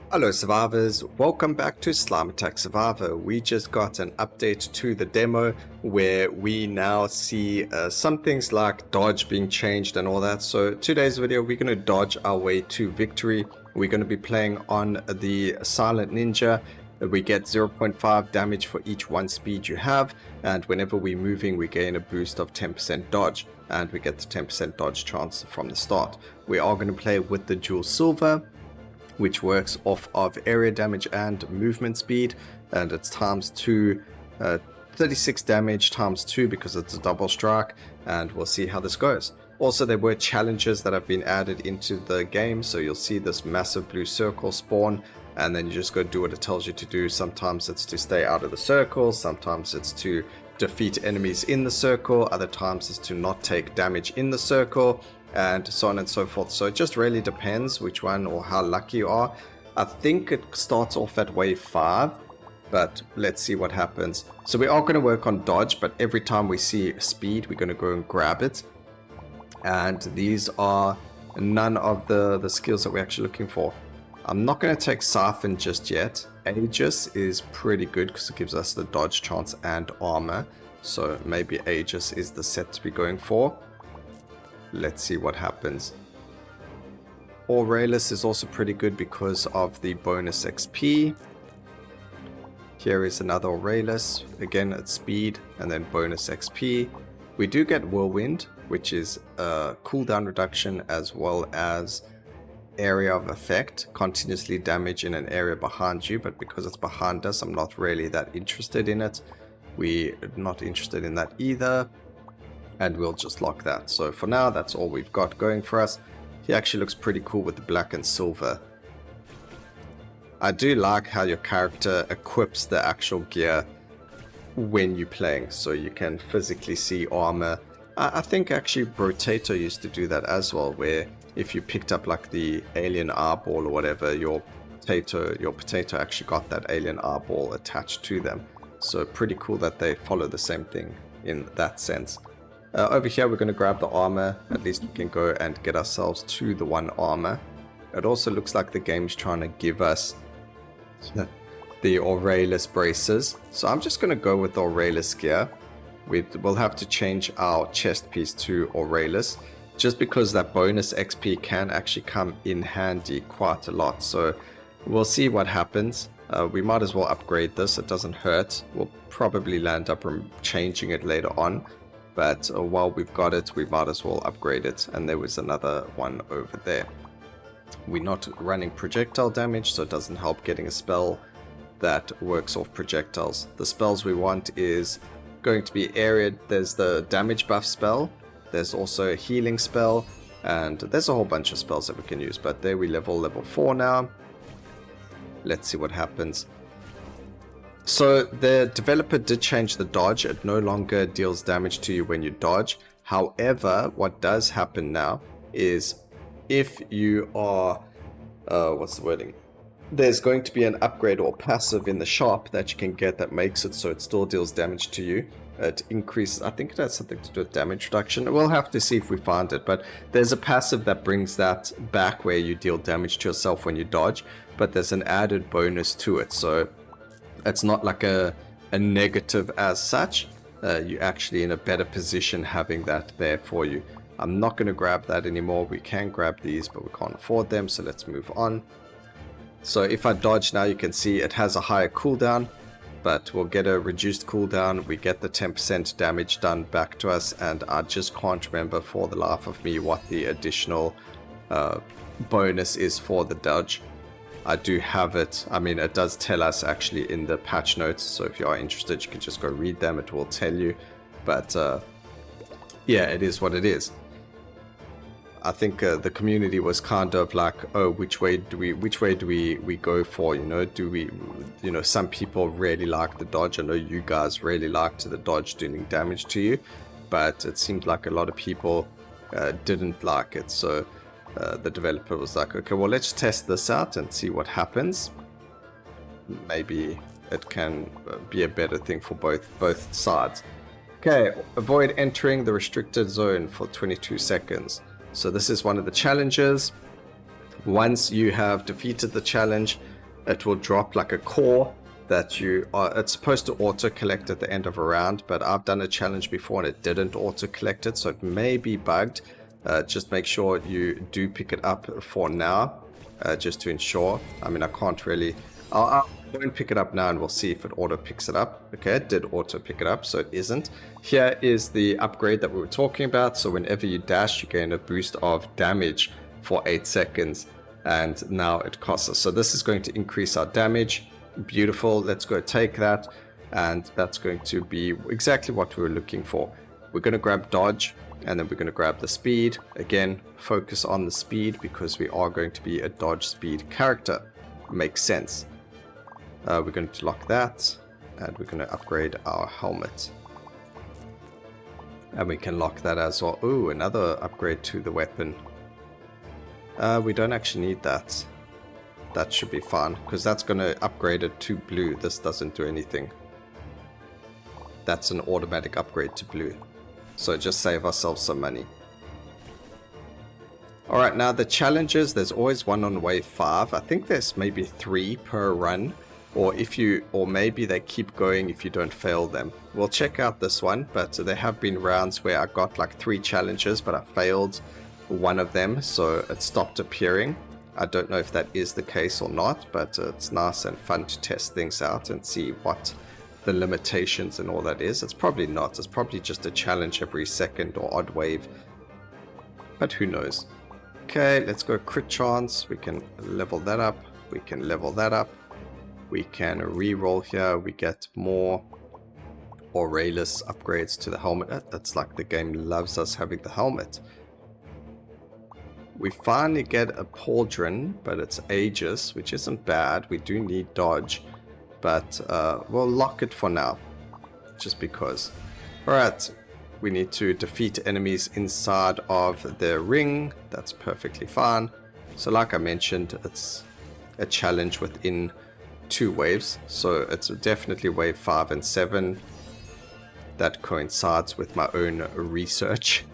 Hello survivors, welcome back to Slime Attack Survivor. We just got an update to the demo where we now see some things like dodge being changed and all that. So today's video we're going to dodge our way to victory. We're going to be playing on the Silent Ninja. We get 0.5 damage for each 1 speed you have, and whenever we're moving we gain a boost of 10% dodge, and we get the 10% dodge chance from the start. We are going to play with the dual silver, which works off of area damage and movement speed, and it's times 2, 36 damage times 2 because it's a double strike, and we'll see how this goes. Also, there were challenges that have been added into the game, so you'll see this massive blue circle spawn, and then you just go do what it tells you to do. Sometimes it's to stay out of the circle, sometimes it's to defeat enemies in the circle, other times it's to not take damage in the circle, and so on and so forth. So it just really depends which one or how lucky you are. I think it starts off at wave 5, but let's see what happens. So we are going to work on dodge, but every time we see speed we're going to go and grab it, and these are none of the skills that we're actually looking for. I'm not going to take Siphon just yet. Aegis is pretty good because it gives us the dodge chance and armor, so maybe Aegis is the set to be going for. Let's see what happens. Relentless is also pretty good because of the bonus XP. Here is another Relentless. Again, it's speed and then bonus XP. We do get Whirlwind, which is a cooldown reduction as well as area of effect, continuously damage in an area behind you, but because it's behind us I'm not really that interested in it. We're not interested in that either, and we'll just lock that. So for now that's all we've got going for us. He actually looks pretty cool with the black and silver. I do like how your character equips the actual gear when you're playing, so you can physically see armor. I think actually Brotato used to do that as well, where if you picked up like the alien eyeball or whatever, your potato actually got that alien eyeball attached to them. So pretty cool that they follow the same thing in that sense. Over here we're going to grab the armor. At least we can go and get ourselves to the 1 armor. It also looks like the game's trying to give us the Relentless braces. So I'm just going to go with the Relentless gear. We'll have to change our chest piece to Relentless, just because that bonus XP can actually come in handy quite a lot. So we'll see what happens. We might as well upgrade this, it doesn't hurt. We'll probably land up changing it later on, but while we've got it we might as well upgrade it. And there was another one over there. We're not running projectile damage, so it doesn't help getting a spell that works off projectiles. The spells we want is going to be area. There's the damage buff spell, there's also a healing spell, and there's a whole bunch of spells that we can use, but there we level 4 now. Let's see what happens. So the developer did change the dodge. It no longer deals damage to you when you dodge. However, what does happen now is if you are what's the wording, there's going to be an upgrade or passive in the shop that you can get that makes it so it still deals damage to you. It increases, I think it has something to do with damage reduction. We'll have to see if we find it, but there's a passive that brings that back where you deal damage to yourself when you dodge, but there's an added bonus to it, so it's not like a negative as such. You're actually in a better position having that there for you. I'm not going to grab that anymore. We can grab these, but we can't afford them, so let's move on. So if I dodge now, you can see it has a higher cooldown, but we'll get a reduced cooldown. We get the 10% damage done back to us, and I just can't remember for the life of me what the additional bonus is for the dodge. I do have it. I mean, it does tell us actually in the patch notes, so if you are interested you can just go read them, it will tell you. But yeah, it is what it is. I think the community was kind of like, oh, which way do we go for, you know, do we, you know, some people really like the dodge. I know you guys really liked the dodge doing damage to you, but it seemed like a lot of people didn't like it. So the developer was like, okay, well, let's test this out and see what happens. Maybe it can be a better thing for both sides. Okay, avoid entering the restricted zone for 22 seconds. So this is one of the challenges. Once you have defeated the challenge, it will drop like a core that it's supposed to auto collect at the end of a round, but I've done a challenge before and it didn't auto collect it, so it may be bugged. Just make sure you do pick it up for now, just to ensure. I mean, I can't really, I'll go and pick it up now and we'll see if it auto picks it up. Okay, it did auto pick it up, so it isn't. Here is the upgrade that we were talking about. So whenever you dash, you gain a boost of damage for 8 seconds, and now it costs us. So this is going to increase our damage. Beautiful. Let's go take that, and that's going to be exactly what we were looking for. We're going to grab dodge, and then we're going to grab the speed. Again, focus on the speed because we are going to be a dodge speed character. Makes sense. We're going to lock that, and we're going to upgrade our helmet. And we can lock that as well. Ooh, another upgrade to the weapon. We don't actually need that. That should be fine, because that's going to upgrade it to blue. This doesn't do anything. That's an automatic upgrade to blue. So just save ourselves some money. Alright, now the challenges, there's always one on wave 5. I think there's maybe 3 per run. Or maybe they keep going if you don't fail them. We'll check out this one, but there have been rounds where I got like 3 challenges, but I failed one of them, so it stopped appearing. I don't know if that is the case or not, but it's nice and fun to test things out and see what the limitations and all that is. It's probably not. It's probably just a challenge every second or odd wave, but who knows. Okay, let's go crit chance. We can level that up. We can level that up. We can re-roll here. We get more relentless upgrades to the helmet. It's like the game loves us having the helmet. We finally get a pauldron, but it's Aegis, which isn't bad. We do need dodge, but we'll lock it for now, just because. Alright, we need to defeat enemies inside of the ring. That's perfectly fine. So like I mentioned, it's a challenge within 2 waves, so it's definitely wave 5 and 7. That coincides with my own research.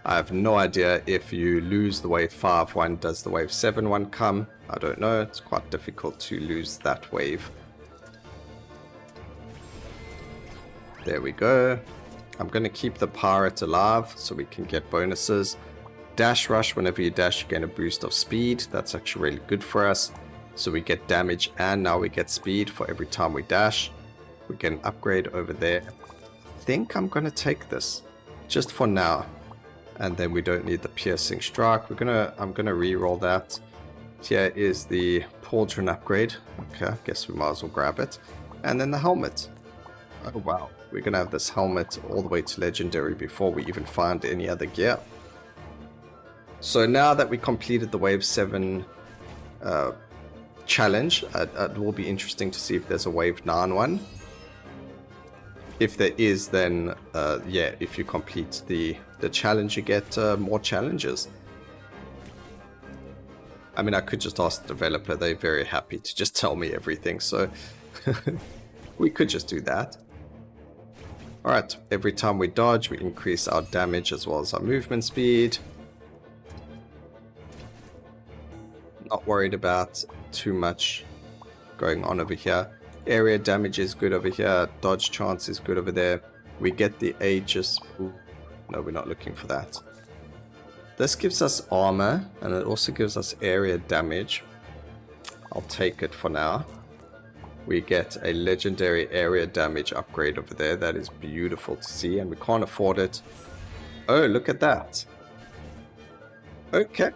I have no idea if you lose the wave 5 one, does the wave 7 one come? I don't know. It's quite difficult to lose that wave. There we go. I'm going to keep the pirate alive so we can get bonuses. Dash rush, whenever you dash you gain a boost of speed. That's actually really good for us. So we get damage and now we get speed for every time we dash. We get an upgrade over there. I think I'm going to take this just for now. And then we don't need the piercing strike. I'm gonna re-roll that. Here is the pauldron upgrade. Okay, I guess we might as well grab it. And then the helmet. Oh wow, we're gonna have this helmet all the way to legendary before we even find any other gear. So now that we completed the wave 7 challenge, it will be interesting to see if there's a wave 9 one. If there is, then yeah, if you complete the challenge, you get more challenges. I mean, I could just ask the developer. They're very happy to just tell me everything, so we could just do that. Alright, every time we dodge, we increase our damage as well as our movement speed. Not worried about too much going on over here. Area damage is good over here. Dodge chance is good over there. We get the Aegis. Ooh, no, we're not looking for that. This gives us armor, and it also gives us area damage. I'll take it for now. We get a legendary area damage upgrade over there. That is beautiful to see, and we can't afford it. Oh, look at that. Okay,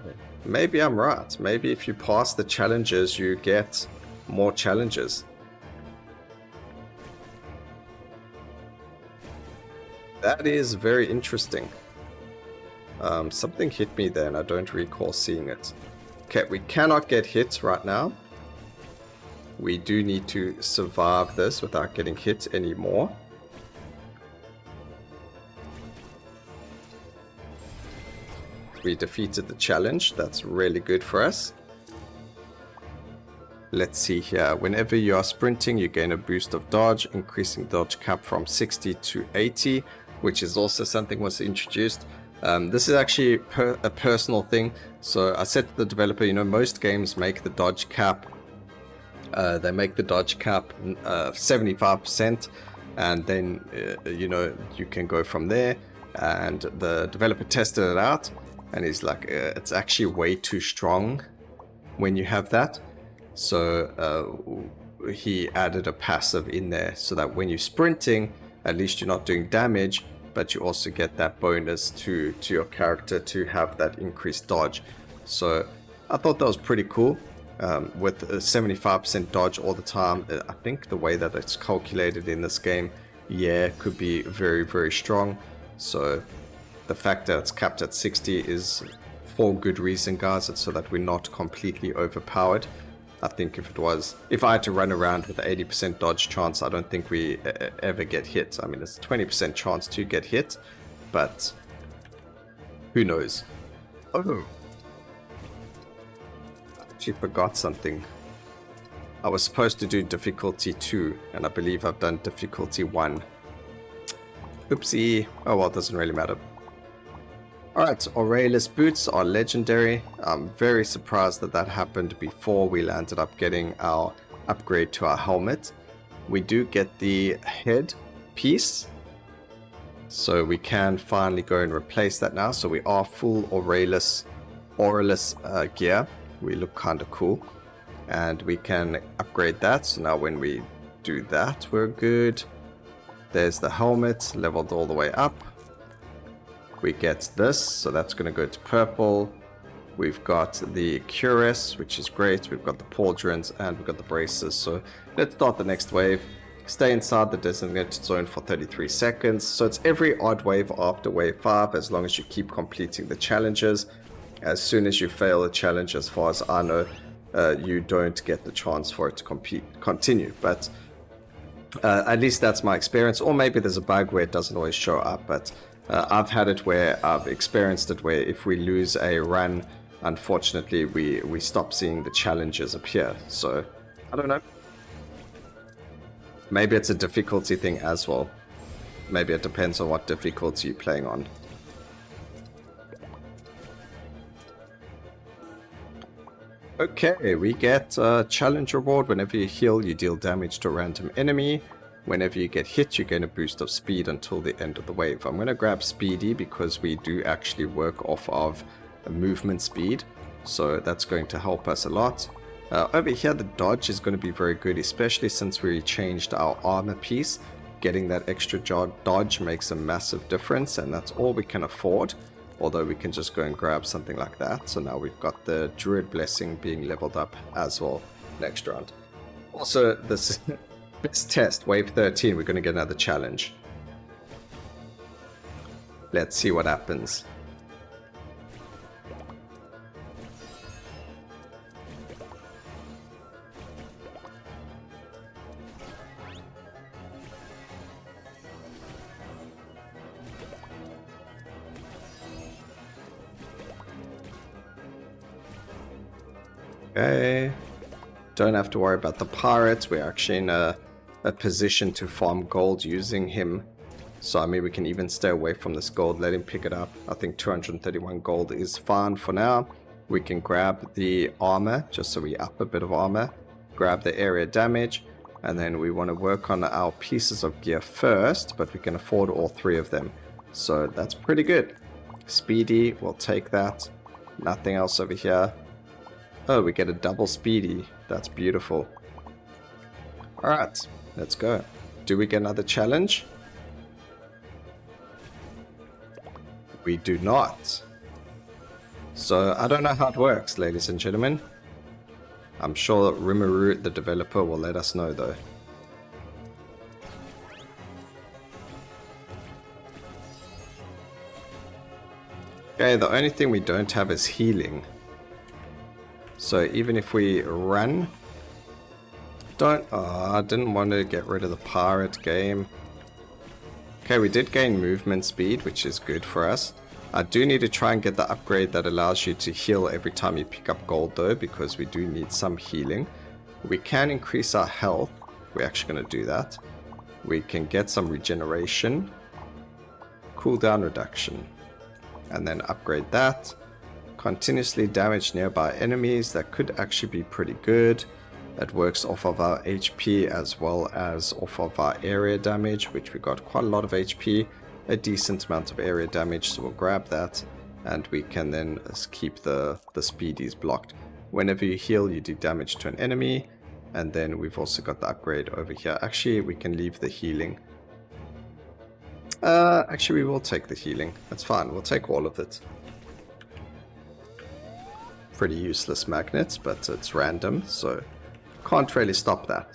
maybe I'm right. Maybe if you pass the challenges, you get more challenges. That is very interesting. Something hit me there and I don't recall seeing it. Okay, we cannot get hit right now. We do need to survive this without getting hit anymore. We defeated the challenge. That's really good for us. Let's see here. Whenever you are sprinting, you gain a boost of dodge, increasing dodge cap from 60 to 80, which is also something was introduced. This is actually a personal thing. So I said to the developer, you know, most games make the dodge cap They make the dodge cap 75%, and then you know, you can go from there. And the developer tested it out, and he's like, it's actually way too strong when you have that. So he added a passive in there so that when you're sprinting, at least you're not doing damage, but you also get that bonus to your character to have that increased dodge. So I thought that was pretty cool. With a 75% dodge all the time, I think the way that it's calculated in this game, yeah, could be very, very strong. So the fact that it's capped at 60 is for good reason, guys. It's so that we're not completely overpowered. I think if I had to run around with an 80% dodge chance, I don't think we ever get hit. I mean, it's a 20% chance to get hit, but who knows? Oh, I actually forgot something. I was supposed to do difficulty 2, and I believe I've done difficulty 1. Oopsie. Oh well, it doesn't really matter. Alright, Aurelius boots are legendary. I'm very surprised that that happened before we landed up getting our upgrade to our helmet. We do get the head piece, so we can finally go and replace that now. So we are full Aurelius gear. We look kind of cool, and we can upgrade that. So now when we do that, we're good. There's the helmet leveled all the way up. We get this, so that's going to go to purple. We've got the cuirass, which is great. We've got the pauldrons, and we've got the braces. So let's start the next wave. Stay inside the designated zone for 33 seconds. So it's every odd wave after wave 5, as long as you keep completing the challenges. As soon as you fail a challenge, as far as I know, you don't get the chance for it to continue. But at least that's my experience. Or maybe there's a bug where it doesn't always show up, but I've had it where I've experienced it where if we lose a run, unfortunately we stop seeing the challenges appear. So I don't know, maybe it's a difficulty thing as well. Maybe it depends on what difficulty you're playing on. Okay, we get a challenge reward. Whenever you heal, you deal damage to a random enemy. Whenever you get hit, you gain a boost of speed until the end of the wave. I'm going to grab Speedy because we do actually work off of a movement speed. So that's going to help us a lot. Over here, the dodge is going to be very good, especially since we changed our armor piece. Getting that extra dodge makes a massive difference, and that's all we can afford. Although we can just go and grab something like that. So now we've got the Druid Blessing being leveled up as well next round. Also, this test, wave 13, we're going to get another challenge. Let's see what happens. Okay, don't have to worry about the pirates. We're actually in a position to farm gold using him. So I mean, we can even stay away from this gold, let him pick it up. I think 231 gold is fine for now. We can grab the armor, just so we up a bit of armor. Grab the area damage, and then we want to work on our pieces of gear first, but we can afford all 3 of them. So that's pretty good. Speedy, we'll take that. Nothing else over here. Oh, we get a double speedy. That's beautiful. Alright, let's go. Do we get another challenge? We do not. So I don't know how it works, ladies and gentlemen. I'm sure Rimuru, the developer, will let us know though. Okay, the only thing we don't have is healing. So even if we run, I didn't want to get rid of the pirate game. Okay, we did gain movement speed, which is good for us. I do need to try and get the upgrade that allows you to heal every time you pick up gold though, because we do need some healing. We can increase our health. We're actually going to do that. We can get some regeneration, cooldown reduction, and then upgrade that. Continuously damage nearby enemies. That could actually be pretty good. It works off of our HP as well as off of our area damage, which we got quite a lot of HP, a decent amount of area damage, so we'll grab that, and we can then keep the speedies blocked. Whenever you heal, you do damage to an enemy, and then we've also got the upgrade over here. Actually, we can leave the healing. Actually, we will take the healing. That's fine, we'll take all of it. Pretty useless magnets, but it's random, so can't really stop that.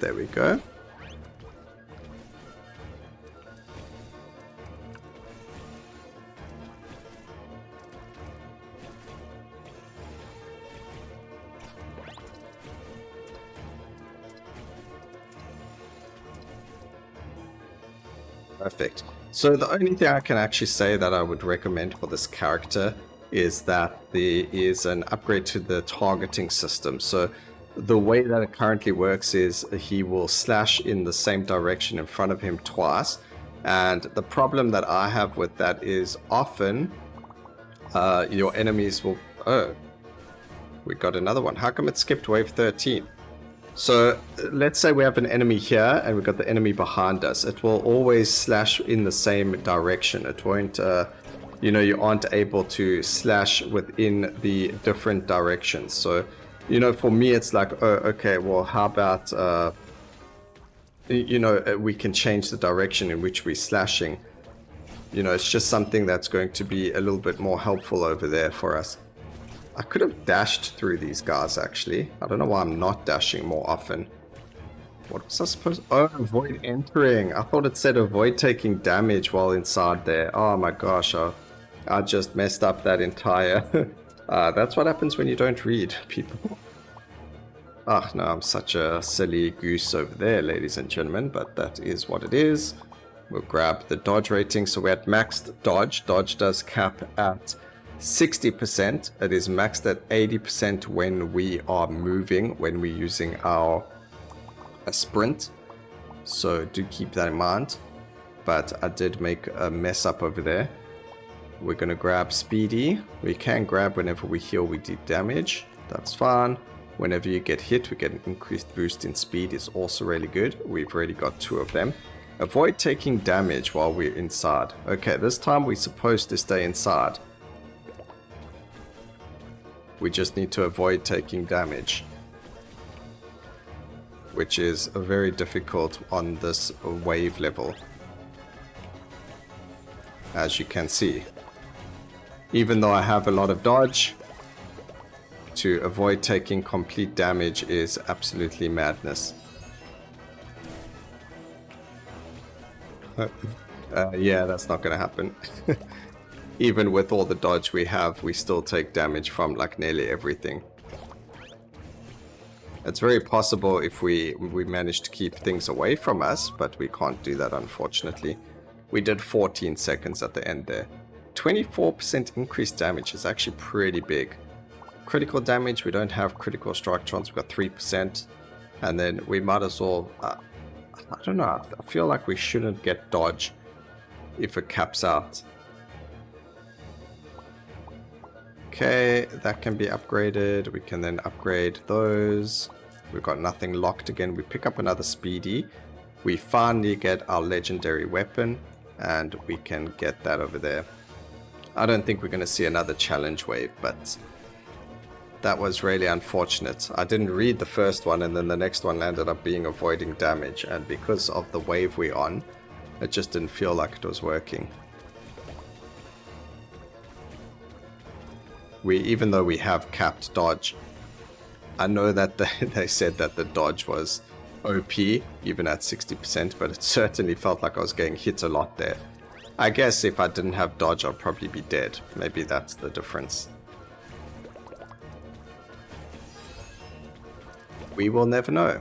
There we go. Perfect. So the only thing I can actually say that I would recommend for this character is that there is an upgrade to the targeting system. So the way that it currently works is he will slash in the same direction in front of him twice. And the problem that I have with that is often your enemies will... Oh, we got another one. How come it skipped wave 13? So let's say we have an enemy here and we've got the enemy behind us. It will always slash in the same direction. It won't, you know, you aren't able to slash within the different directions. So, you know, for me, it's like, oh, okay, well, how about, you know, we can change the direction in which we're slashing. You know, it's just something that's going to be a little bit more helpful over there for us. I could have dashed through these guys, actually. I don't know why I'm not dashing more often. What was I supposed... Oh, avoid entering. I thought it said avoid taking damage while inside there. Oh my gosh, I just messed up that entire... that's what happens when you don't read, people. Ah, no, I'm such a silly goose over there, ladies and gentlemen, but that is what it is. We'll grab the dodge rating. So we're at maxed dodge. Dodge does cap at 60%. It is maxed at 80% when we are moving, when we're using our sprint. So do keep that in mind. But I did make a mess up over there. We're going to grab speedy. We can grab whenever we heal, we do damage. That's fine. Whenever you get hit, we get an increased boost in speed. It's also really good. We've already got 2 of them. Avoid taking damage while we're inside. Okay, this time we're supposed to stay inside. We just need to avoid taking damage, which is very difficult on this wave level, as you can see. Even though I have a lot of dodge, to avoid taking complete damage is absolutely madness. Yeah, that's not gonna happen. Even with all the dodge we have, we still take damage from like nearly everything. It's very possible if we manage to keep things away from us, but we can't do that, unfortunately. We did 14 seconds at the end there. 24% increased damage is actually pretty big. Critical damage, we don't have critical structrons, we've got 3%. And then we might as well, I don't know, I feel like we shouldn't get dodge if it caps out. Okay, that can be upgraded. We can then upgrade those. We've got nothing locked again. We pick up another speedy. We finally get our legendary weapon, and we can get that over there. I don't think we're going to see another challenge wave, but that was really unfortunate. I didn't read the first one, and then the next one ended up being avoiding damage, and because of the wave we're on, it just didn't feel like it was working. Even though we have capped dodge, I know that they said that the dodge was OP, even at 60%, but it certainly felt like I was getting hit a lot there. I guess if I didn't have dodge, I'd probably be dead. Maybe that's the difference. We will never know.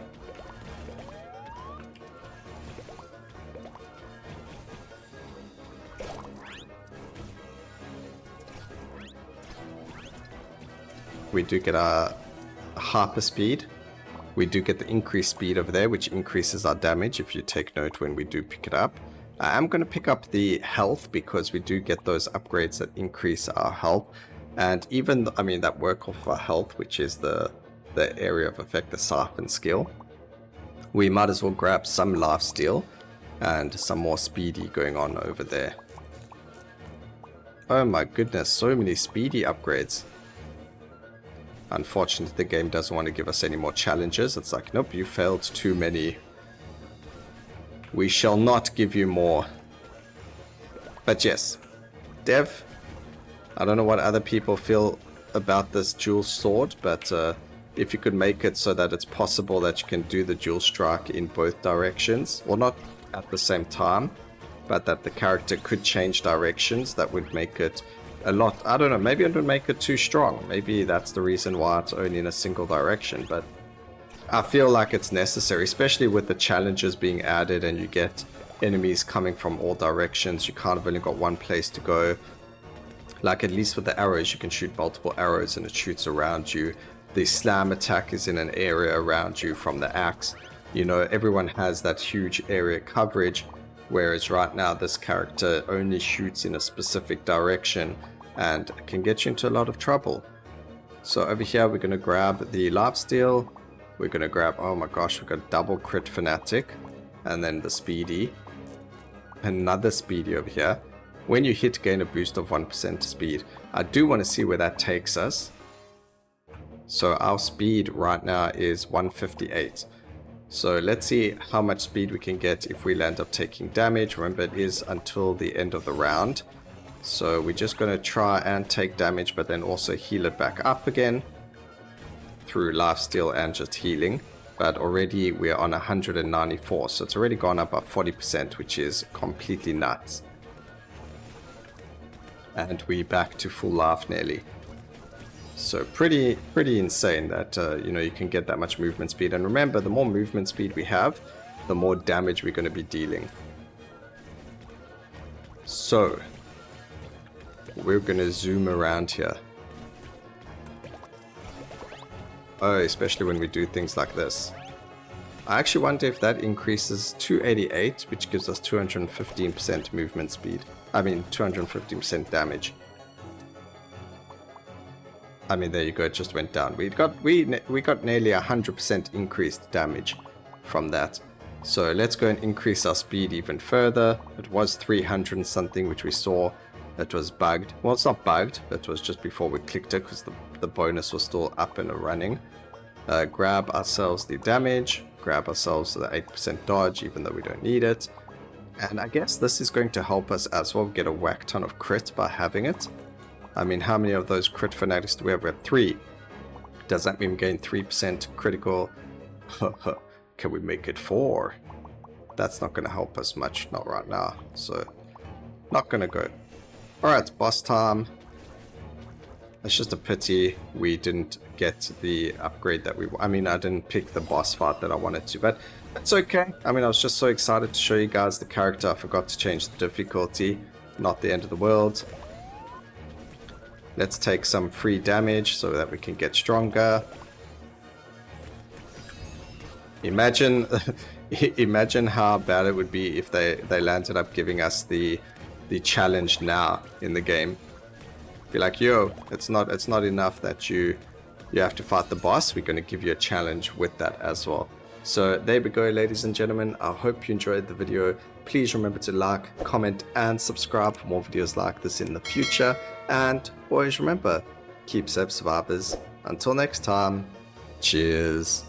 we do get our hyper speed. We do get the increased speed over there, which increases our damage if you take note when we do pick it up. I am going to pick up the health because we do get those upgrades that increase our health. And even, I mean, that work off our health, which is the area of effect, the siphon skill. We might as well grab some life steal and some more speedy going on over there. Oh my goodness, so many speedy upgrades. Unfortunately, the game doesn't want to give us any more challenges. It's like, nope, you failed too many. We shall not give you more. But yes, Dev, I don't know what other people feel about this dual sword, but if you could make it so that it's possible that you can do the dual strike in both directions, or not at the same time, but that the character could change directions, that would make it a lot, I don't know, maybe it would make it too strong. Maybe that's the reason why it's only in a single direction, but I feel like it's necessary, especially with the challenges being added and you get enemies coming from all directions. You kind of only got one place to go. Like, at least with the arrows, you can shoot multiple arrows and it shoots around you. The slam attack is in an area around you from the axe. You know, everyone has that huge area coverage, whereas right now this character only shoots in a specific direction and can get you into a lot of trouble. So over here we're going to grab the lifesteal. We're going to grab, oh my gosh, we've got double crit fanatic, and then the speedy. Another speedy over here. When you hit, gain a boost of 1% speed. I do want to see where that takes us. So our speed right now is 158. So let's see how much speed we can get if we land up taking damage. Remember, it is until the end of the round. So we're just going to try and take damage, but then also heal it back up again through lifesteal and just healing. But already we're on 194, so it's already gone up by 40%, which is completely nuts. And we're back to full life nearly. So pretty insane that you know, you can get that much movement speed. And remember, the more movement speed we have, the more damage we're going to be dealing. So we're going to zoom around here. Oh, especially when we do things like this. I actually wonder if that increases 288, which gives us 215% movement speed. I mean 215% damage. I mean, there you go, it just went down. We got nearly 100% increased damage from that. So let's go and increase our speed even further. It was 300 and something, which we saw that was bugged. Well, it's not bugged, it was just before we clicked it because the bonus was still up and running. Grab ourselves the damage, grab ourselves the 8% dodge, even though we don't need it. And I guess this is going to help us as well get a whack ton of crit by having it. I mean, how many of those crit fanatics do we have? We have 3. Does that mean we gain 3% critical? Can we make it 4? That's not going to help us much, not right now. So, not going to go. Alright, boss time. It's just a pity we didn't get the upgrade that I mean, I didn't pick the boss fight that I wanted to, but it's okay. I mean, I was just so excited to show you guys the character. I forgot to change the difficulty. Not the end of the world. Let's take some free damage so that we can get stronger. Imagine imagine how bad it would be if they landed up giving us the challenge now in the game. Be like, yo, it's not enough that you have to fight the boss. We're going to give you a challenge with that as well. So there we go, ladies and gentlemen. I hope you enjoyed the video. Please remember to like, comment, and subscribe for more videos like this in the future. And always remember, keep safe, survivors. Until next time, cheers.